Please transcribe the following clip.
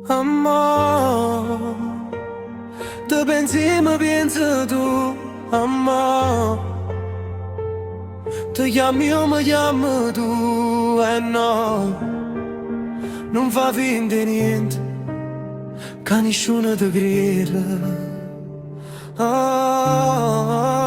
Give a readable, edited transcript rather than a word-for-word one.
Amor, te pensi ma pensi tu, amor. Ti chiami io mi chiami tu, eh no. Non fa finta di niente, che nessuno ti crede. Ah,